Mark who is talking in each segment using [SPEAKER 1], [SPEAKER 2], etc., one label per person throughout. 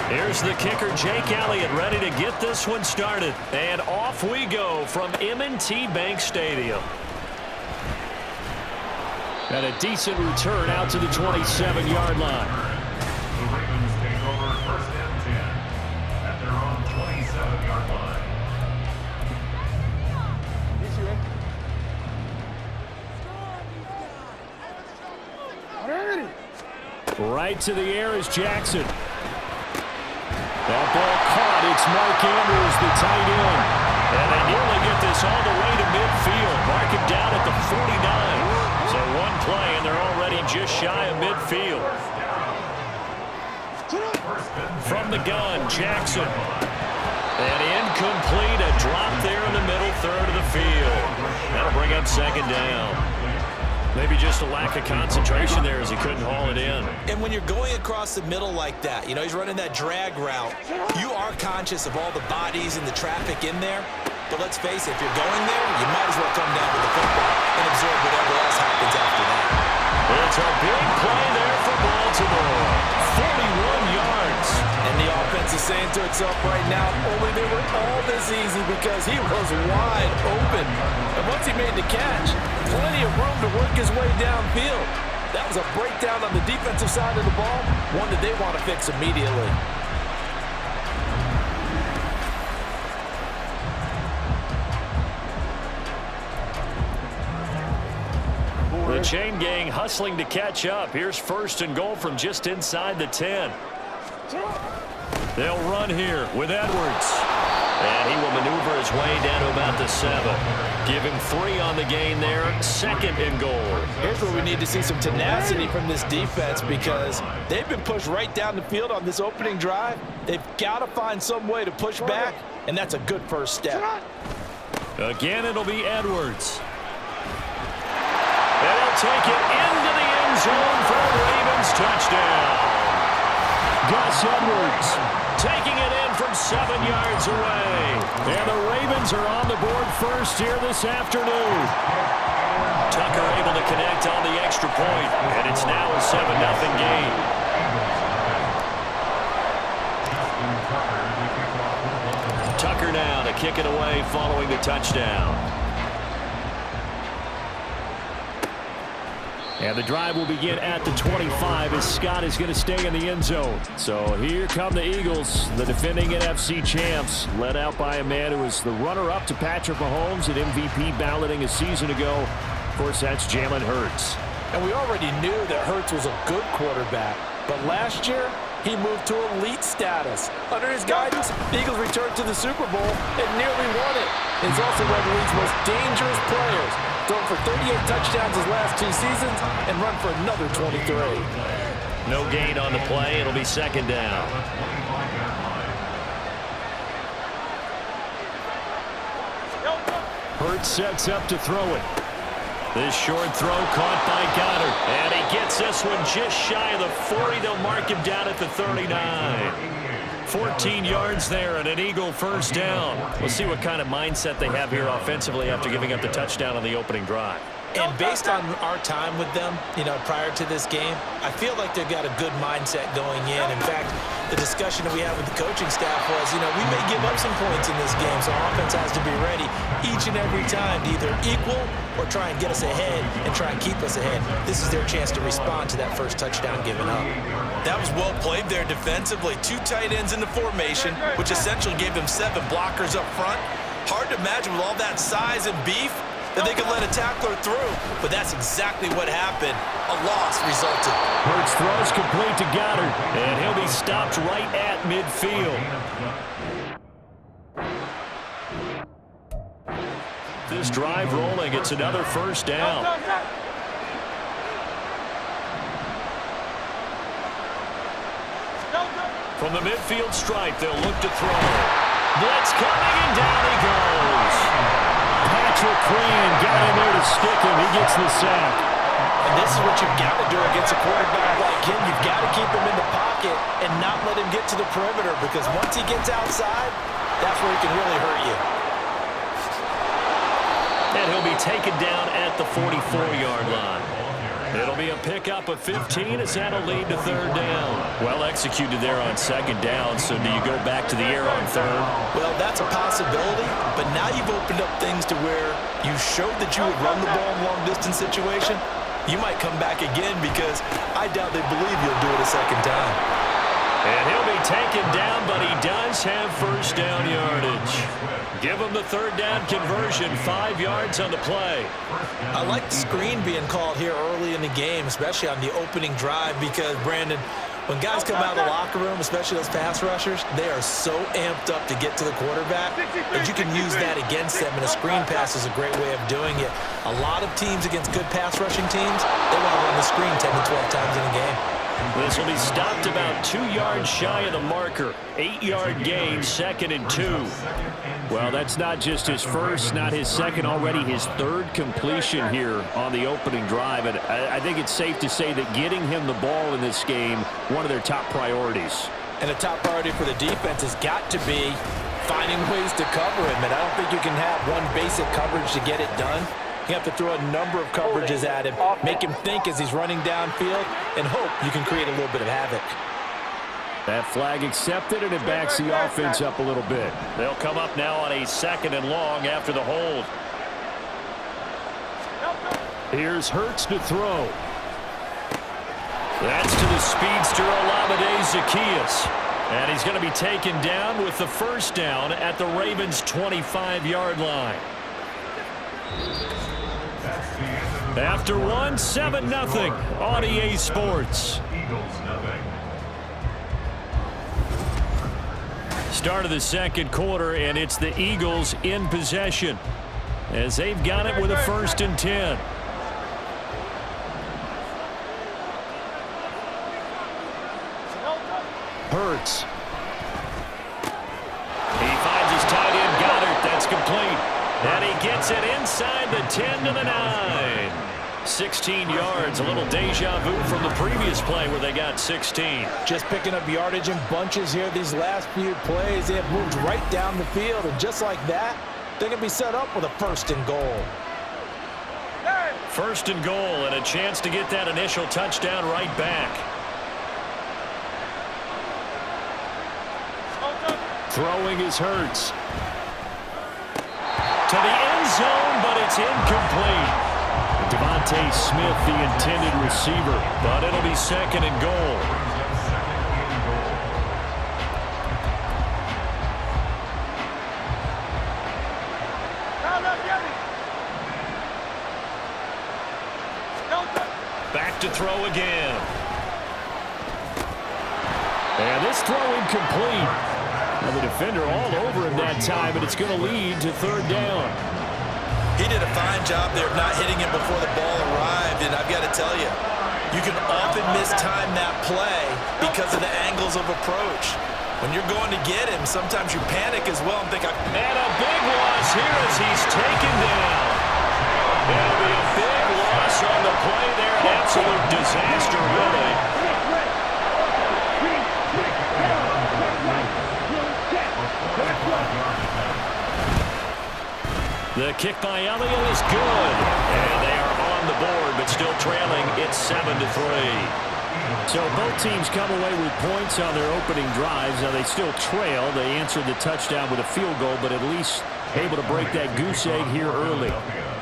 [SPEAKER 1] Here's the kicker, Jake Elliott, ready to get this one started. And off we go from M&T Bank Stadium. And a decent return out to the 27-yard line.
[SPEAKER 2] The Ravens take over first and 10 at their own 27-yard line.
[SPEAKER 1] Right to the air is Jackson. That ball caught. It's Mark Andrews, the tight end. And they nearly get this all the way to midfield. Mark it down at the 49. So one play, and they're already just shy of midfield. From the gun, Jackson. And incomplete. A drop there in the middle third of the field. That'll bring up second down. Maybe just a lack of concentration there as he couldn't haul it in.
[SPEAKER 3] And when you're going across the middle like that, you know, he's running that drag route, you are conscious of all the bodies and the traffic in there. But let's face it, if you're going there, you might as well come down with the football and absorb whatever else happens after that.
[SPEAKER 1] It's a big play there for Baltimore. 41 yards.
[SPEAKER 4] And the offense is saying to itself right now, only they were all this easy because he was wide open. And once he made the catch, plenty of room to work his way downfield. That was a breakdown on the defensive side of the ball, one that they want to fix immediately.
[SPEAKER 1] The chain gang hustling to catch up. Here's first and goal from just inside the 10. They'll run here with Edwards. And he will maneuver his way down to about the 7. Give him 3 on the gain there. Second and goal.
[SPEAKER 4] Here's where we need to see some tenacity from this defense because they've been pushed right down the field on this opening drive. They've got to find some way to push back, and that's a good first step.
[SPEAKER 1] Again, it'll be Edwards. And he'll take it into the end zone for a Ravens touchdown. Gus Edwards taking it in from 7 yards away. And the Ravens are on the board first here this afternoon. Tucker able to connect on the extra point, and it's now a 7-0 game. Tucker now to kick it away following the touchdown. And the drive will begin at the 25 as Scott is going to stay in the end zone. So here come the Eagles, the defending NFC champs, led out by a man who was the runner-up to Patrick Mahomes at MVP balloting a season ago. Of course, that's Jalen Hurts.
[SPEAKER 4] And we already knew that Hurts was a good quarterback. But last year, he moved to elite status. Under his guidance, the Eagles returned to the Super Bowl and nearly won it. He's also one of the league's most dangerous players. Thrown for 38 touchdowns his last 2 seasons and run for another 23.
[SPEAKER 1] No gain on the play. It'll be second down. Hurts sets up to throw it. This short throw caught by Goddard. And he gets this one just shy of the 40. They'll mark him down at the 39. 14 yards there and an Eagle first down. We'll see what kind of mindset they have here offensively after giving up the touchdown on the opening drive.
[SPEAKER 3] And based on our time with them, you know, prior to this game, I feel like they've got a good mindset going in. In fact, the discussion that we had with the coaching staff was, you know, we may give up some points in this game, so our offense has to be ready each and every time to either equal or try and get us ahead and try and keep us ahead. This is their chance to respond to that first touchdown given up. That was well played there defensively. 2 tight ends in the formation, which essentially gave them 7 blockers up front. Hard to imagine with all that size and beef that they could let a tackler through, but that's exactly what happened. A loss resulted.
[SPEAKER 1] Hurts throws complete to Goddard, and he'll be stopped right at midfield. This drive rolling, it's another first down. From the midfield stripe, they'll look to throw. Blitz coming, and down he goes. Patrick Queen got in there to stick him. He gets the sack.
[SPEAKER 4] And this is what you've got to do against a quarterback like him. You've got to keep him in the pocket and not let him get to the perimeter because once he gets outside, that's where he can really hurt you.
[SPEAKER 1] And he'll be taken down at the 44-yard line. It'll be a pickup of 15 as that'll lead to third down. Well executed there on second down, so do you go back to the air on third?
[SPEAKER 3] Well, that's a possibility, but now you've opened up things to where you showed that you would run the ball in long-distance situation. You might come back again because I doubt they believe you'll do it a second time.
[SPEAKER 1] And he'll be taken down, but he does have first down yardage. Give him the third down conversion, 5 yards on the play.
[SPEAKER 3] I like the screen being called here early in the game, especially on the opening drive, because, Brandon, when guys come out of the locker room, especially those pass rushers, they are so amped up to get to the quarterback that you can use that against them, and a screen pass is a great way of doing it. A lot of teams against good pass rushing teams, they want to run the screen 10 to 12 times in a game.
[SPEAKER 1] This will be stopped about 2 yards shy of the marker. 8-yard gain, 2nd and 2. Well, that's not just his first, not his second, already his third completion here on the opening drive. And I think it's safe to say that getting him the ball in this game, one of their top priorities.
[SPEAKER 3] And the top priority for the defense has got to be finding ways to cover him. And I don't think you can have one basic coverage to get it done. You have to throw a number of coverages at him, make him think as he's running downfield, and hope you can create a little bit of havoc.
[SPEAKER 1] That flag accepted, and it backs the offense up a little bit. They'll come up now on a 2nd and long after the hold. Here's Hurts to throw. That's to the speedster Olamide Zaccheaus. And he's going to be taken down with the first down at the Ravens' 25-yard line. After one, 7-0 on EA Sports. Start of the second quarter, and it's the Eagles in possession as they've got it with a 1st and 10. Hurts. He finds his tight end Goddard. That's complete. And he gets it inside the 10 to the 9. 16 yards, a little deja vu from the previous play where they got 16.
[SPEAKER 3] Just picking up yardage in bunches here these last few plays. They have moved right down the field, and just like that, they're going to be set up with a 1st and goal.
[SPEAKER 1] 1st and goal, and a chance to get that initial touchdown right back. Throwing is Hurts. To the end zone, but it's incomplete. Devontae Smith, the intended receiver, but it'll be 2nd and goal. Back to throw again. And this throw incomplete. And the defender all over him that time, but it's going to lead to 3rd down.
[SPEAKER 3] He did a fine job there of not hitting him before the ball arrived, and I've got to tell you, you can often mistime that play because of the angles of approach. When you're going to get him, sometimes you panic as well and think,
[SPEAKER 1] and a big loss here as he's taken down. It'll be a big loss on the play there. An absolute disaster, really. The kick by Elliott is good. And they are on the board, but still trailing. It's 7-3. So both teams come away with points on their opening drives. Now they still trail. They answered the touchdown with a field goal, but at least able to break that goose egg here early.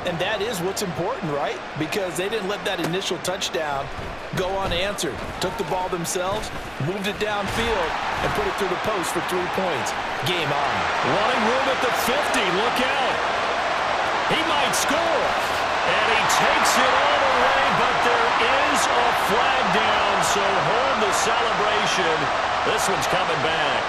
[SPEAKER 3] And that is what's important, right? Because they didn't let that initial touchdown go unanswered. Took the ball themselves, moved it downfield, and put it through the post for 3 points. Game on.
[SPEAKER 1] Running room at the 50. Look out. He might score. And he takes it all the way, but there is a flag down, so hold the celebration. This one's coming back.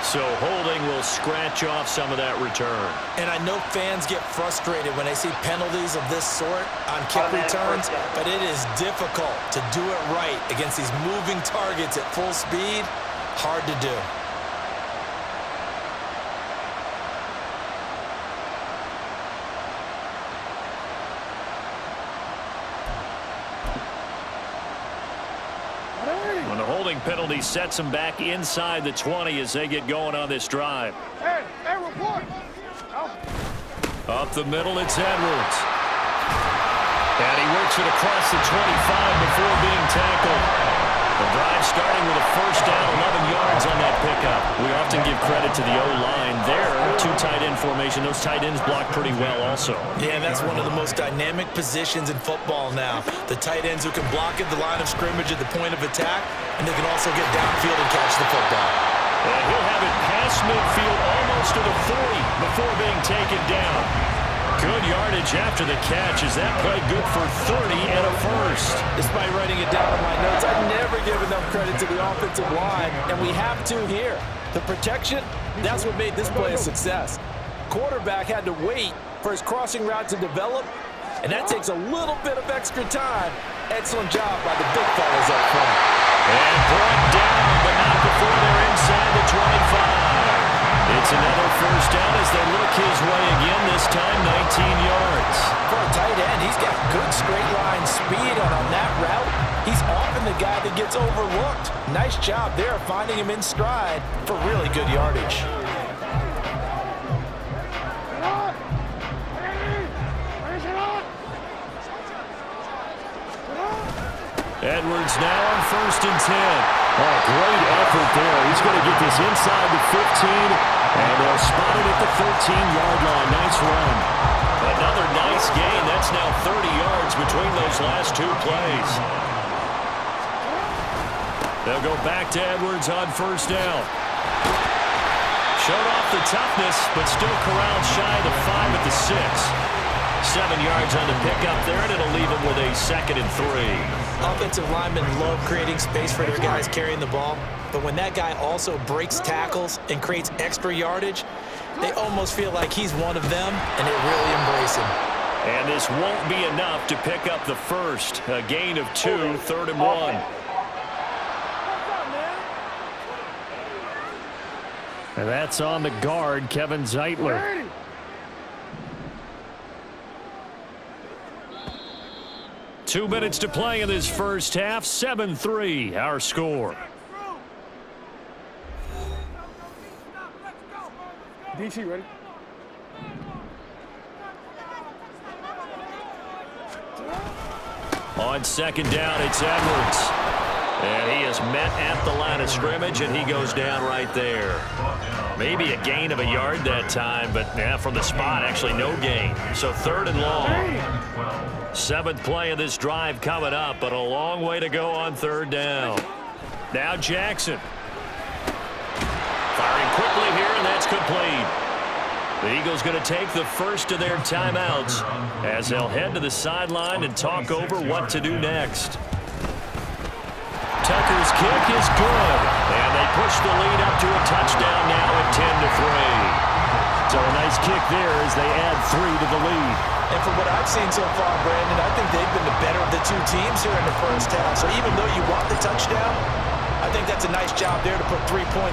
[SPEAKER 1] So holding will scratch off some of that return.
[SPEAKER 3] And I know fans get frustrated when they see penalties of this sort on kick returns, but it is difficult to do it right against these moving targets at full speed. Hard to do.
[SPEAKER 1] When the holding penalty sets them back inside the 20 as they get going on this drive. Up the middle, it's Edwards. And he works it across the 25 before being tackled. The drive starting with a first down, 11 yards on that pickup. We often give credit to the O-line there. Two tight end formation. Those tight ends block pretty well also.
[SPEAKER 3] Yeah, that's one of the most dynamic positions in football now. The tight ends who can block at the line of scrimmage at the point of attack, and they can also get downfield and catch the football.
[SPEAKER 1] And he'll have it past midfield almost to the 40 before being taken down. Good yardage after the catch. Is that play good for 30 and a first?
[SPEAKER 4] Despite writing it down in my notes, I never give enough credit to the offensive line, and we have to here. The protection, that's what made this play a success. Quarterback had to wait for his crossing route to develop, and that takes a little bit of extra time. Excellent job by the big fellas up front.
[SPEAKER 1] And brought down, but not before they're inside the 25. It's another first down as they look his way again, this time 19 yards.
[SPEAKER 3] For a tight end, he's got good straight line speed, and on that route, he's often the guy that gets overlooked. Nice job there finding him in stride for really good yardage.
[SPEAKER 1] Edwards now on 1st and 10. Oh, great effort there. He's going to get this inside the 15, and they'll spot it at the 13-yard line. Nice run. Another nice gain. That's now 30 yards between those last two plays. They'll go back to Edwards on 1st down. Showed off the toughness, but still corralled shy of the 5 at the 6. 7 yards on the pickup there, and it'll leave him with a 2nd and 3.
[SPEAKER 3] Offensive linemen love creating space for their guys carrying the ball, but when that guy also breaks tackles and creates extra yardage, they almost feel like he's one of them, and they really embrace him.
[SPEAKER 1] And this won't be enough to pick up the first. A gain of 2, 3rd and 1. And that's on the guard, Kevin Zeitler. Two minutes to play in this first half. 7-3, our score.
[SPEAKER 5] DC, ready?
[SPEAKER 1] On 2nd down, it's Edwards. And he is met at the line of scrimmage, and he goes down right there. Maybe a gain of a yard that time, but yeah, from the spot, actually no gain. So 3rd and long. 7th play of this drive coming up, but a long way to go on 3rd down. Now Jackson. Firing quickly here, and that's complete. The Eagles going to take the first of their timeouts as they'll head to the sideline and talk over what to do next. Tucker's kick is good, and they push the lead up to a touchdown now at 10-3. So a nice kick there as they add 3 to the lead.
[SPEAKER 3] And from what I've seen so far, Brandon, I think they've been the better of the two teams here in the first half. So even though you want the touchdown, I think that's a nice job there to put 3 points